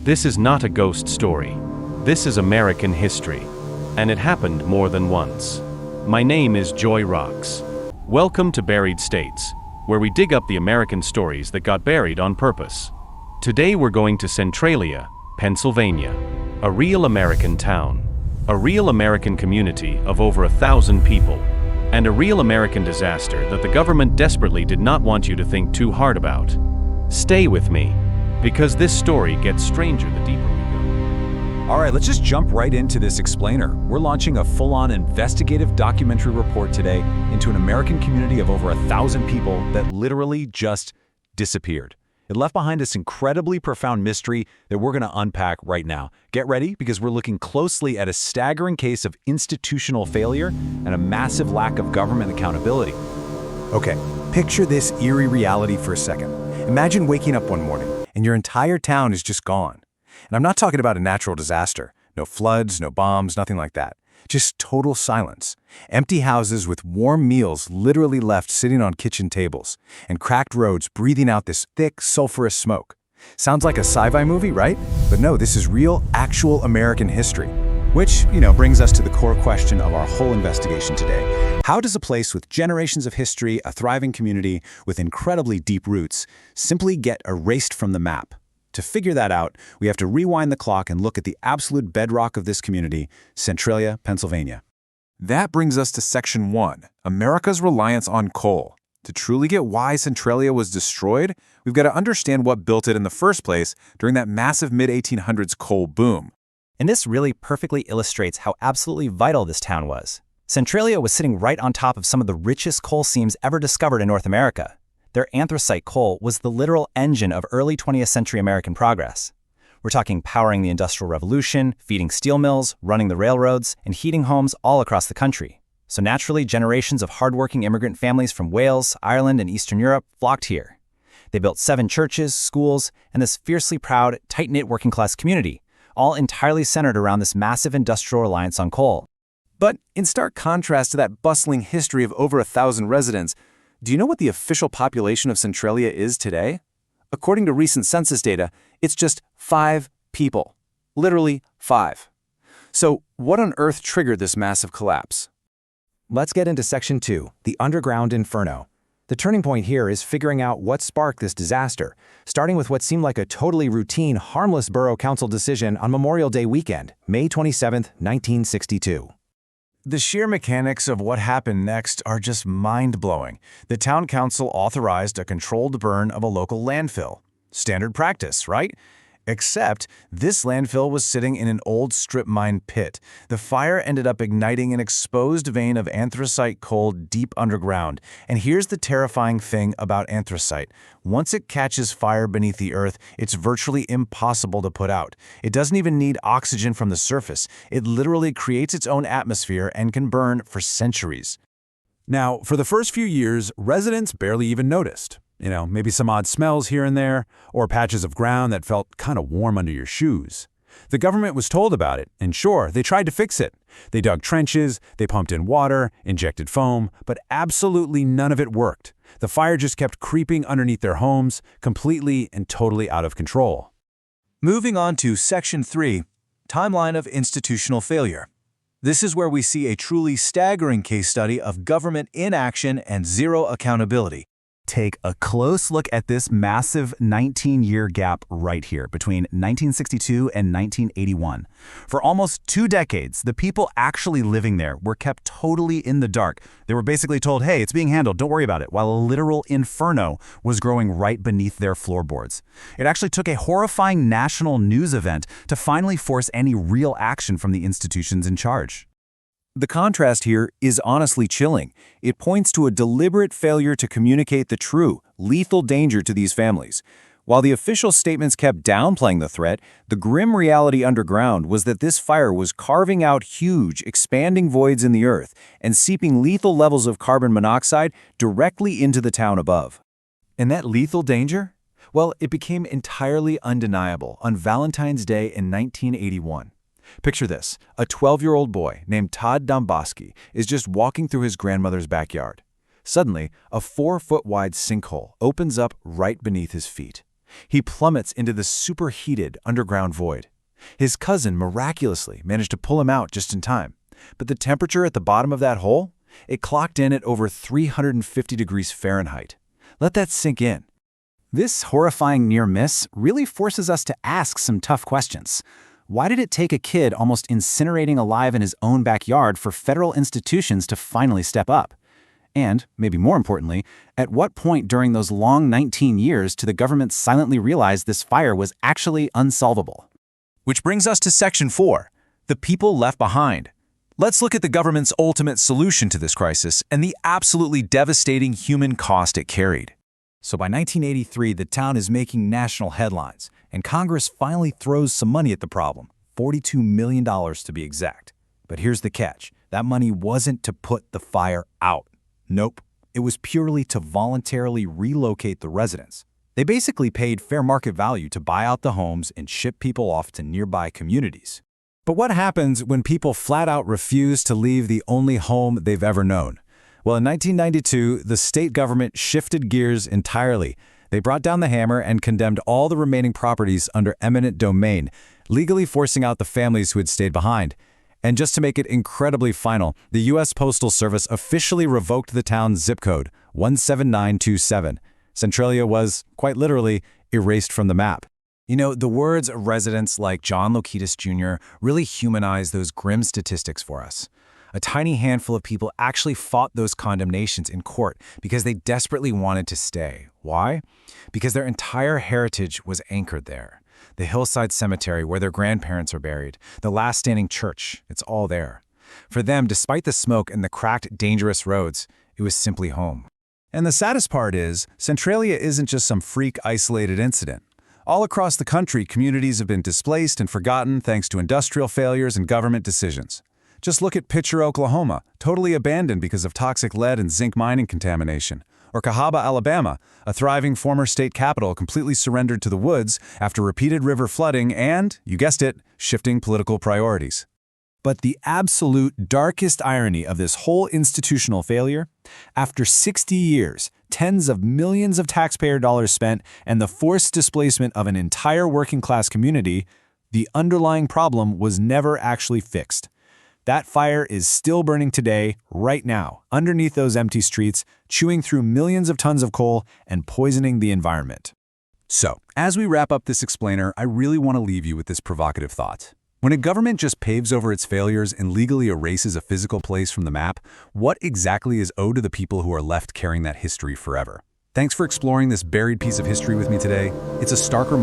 This is not a ghost story. This is American history. And it happened more than once. My name is Joy Rocks. Welcome to Buried States, where we dig up the American stories that got buried on purpose. Today we're going to Centralia, Pennsylvania, a real American town, a real American community of over 1,000 people, and a real American disaster that the government desperately did not want you to think too hard about. Stay with me, because this story gets stranger the deeper we go. All right, let's just jump right into this explainer. We're launching a full-on investigative documentary report today into an American community of over 1,000 people that literally just disappeared. It left behind this incredibly profound mystery that we're going to unpack right now. Get ready, because we're looking closely at a staggering case of institutional failure and a massive lack of government accountability. Okay, picture this eerie reality for a second. Imagine waking up one morning and your entire town is just gone. And I'm not talking about a natural disaster. No floods, no bombs, nothing like that. Just total silence. Empty houses with warm meals literally left sitting on kitchen tables, and cracked roads breathing out this thick, sulfurous smoke. Sounds like a sci-fi movie, right? But no, this is real, actual American history. Which, brings us to the core question of our whole investigation today. How does a place with generations of history, a thriving community with incredibly deep roots, simply get erased from the map? To figure that out, we have to rewind the clock and look at the absolute bedrock of this community, Centralia, Pennsylvania. That brings us to Section 1, America's reliance on coal. To truly get why Centralia was destroyed, we've got to understand what built it in the first place during that massive mid-1800s coal boom. And this really perfectly illustrates how absolutely vital this town was. Centralia was sitting right on top of some of the richest coal seams ever discovered in North America. Their anthracite coal was the literal engine of early 20th century American progress. We're talking powering the Industrial Revolution, feeding steel mills, running the railroads, and heating homes all across the country. So naturally, generations of hardworking immigrant families from Wales, Ireland, and Eastern Europe flocked here. They built 7 churches, schools, and this fiercely proud, tight-knit working-class community, all entirely centered around this massive industrial reliance on coal. But in stark contrast to that bustling history of over 1,000 residents, do you know what the official population of Centralia is today? According to recent census data, it's just 5 people. Literally 5. So what on earth triggered this massive collapse? Let's get into Section 2, the Underground Inferno. The turning point here is figuring out what sparked this disaster, starting with what seemed like a totally routine, harmless Borough Council decision on Memorial Day weekend, May 27, 1962. The sheer mechanics of what happened next are just mind-blowing. The town council authorized a controlled burn of a local landfill. Standard practice, right? Except this landfill was sitting in an old strip mine pit. The fire ended up igniting an exposed vein of anthracite coal deep underground. And here's the terrifying thing about anthracite. Once it catches fire beneath the earth, it's virtually impossible to put out. It doesn't even need oxygen from the surface. It literally creates its own atmosphere and can burn for centuries. Now, for the first few years, residents barely even noticed. Maybe some odd smells here and there, or patches of ground that felt kind of warm under your shoes. The government was told about it, and sure, they tried to fix it. They dug trenches, they pumped in water, injected foam, but absolutely none of it worked. The fire just kept creeping underneath their homes, completely and totally out of control. Moving on to Section 3, Timeline of Institutional Failure. This is where we see a truly staggering case study of government inaction and zero accountability. Take a close look at this massive 19-year gap right here between 1962 and 1981. For almost 2 decades, the people actually living there were kept totally in the dark. They were basically told, hey, it's being handled, don't worry about it, while a literal inferno was growing right beneath their floorboards. It actually took a horrifying national news event to finally force any real action from the institutions in charge. The contrast here is honestly chilling. It points to a deliberate failure to communicate the true, lethal danger to these families. While the official statements kept downplaying the threat, the grim reality underground was that this fire was carving out huge, expanding voids in the earth and seeping lethal levels of carbon monoxide directly into the town above. And that lethal danger? Well, it became entirely undeniable on Valentine's Day in 1981. Picture this, a 12-year-old boy named Todd Domboski is just walking through his grandmother's backyard. Suddenly, a 4-foot-wide sinkhole opens up right beneath his feet. He plummets into the superheated underground void. His cousin miraculously managed to pull him out just in time. But the temperature at the bottom of that hole? It clocked in at over 350 degrees Fahrenheit. Let that sink in. This horrifying near miss really forces us to ask some tough questions. Why did it take a kid almost incinerating alive in his own backyard for federal institutions to finally step up? And, maybe more importantly, at what point during those long 19 years did the government silently realize this fire was actually unsolvable? Which brings us to Section 4, the people left behind. Let's look at the government's ultimate solution to this crisis and the absolutely devastating human cost it carried. So by 1983, the town is making national headlines, and Congress finally throws some money at the problem, $42 million to be exact. But here's the catch. That money wasn't to put the fire out. Nope. It was purely to voluntarily relocate the residents. They basically paid fair market value to buy out the homes and ship people off to nearby communities. But what happens when people flat out refuse to leave the only home they've ever known? Well, in 1992, the state government shifted gears entirely. They brought down the hammer and condemned all the remaining properties under eminent domain, legally forcing out the families who had stayed behind. And just to make it incredibly final, the U.S. Postal Service officially revoked the town's zip code, 17927. Centralia was, quite literally, erased from the map. You know, the words of residents like John Lokitis Jr. really humanize those grim statistics for us. A tiny handful of people actually fought those condemnations in court because they desperately wanted to stay. Why? Because their entire heritage was anchored there. The hillside cemetery where their grandparents are buried, the last standing church, it's all there. For them, despite the smoke and the cracked, dangerous roads, it was simply home. And the saddest part is, Centralia isn't just some freak isolated incident. All across the country, communities have been displaced and forgotten thanks to industrial failures and government decisions. Just look at Pitcher, Oklahoma, totally abandoned because of toxic lead and zinc mining contamination. Or Cahaba, Alabama, a thriving former state capital completely surrendered to the woods after repeated river flooding and, you guessed it, shifting political priorities. But the absolute darkest irony of this whole institutional failure, after 60 years, tens of millions of taxpayer dollars spent, and the forced displacement of an entire working-class community, the underlying problem was never actually fixed. That fire is still burning today, right now, underneath those empty streets, chewing through millions of tons of coal and poisoning the environment. So, as we wrap up this explainer, I really want to leave you with this provocative thought. When a government just paves over its failures and legally erases a physical place from the map, what exactly is owed to the people who are left carrying that history forever? Thanks for exploring this buried piece of history with me today. It's a stark reminder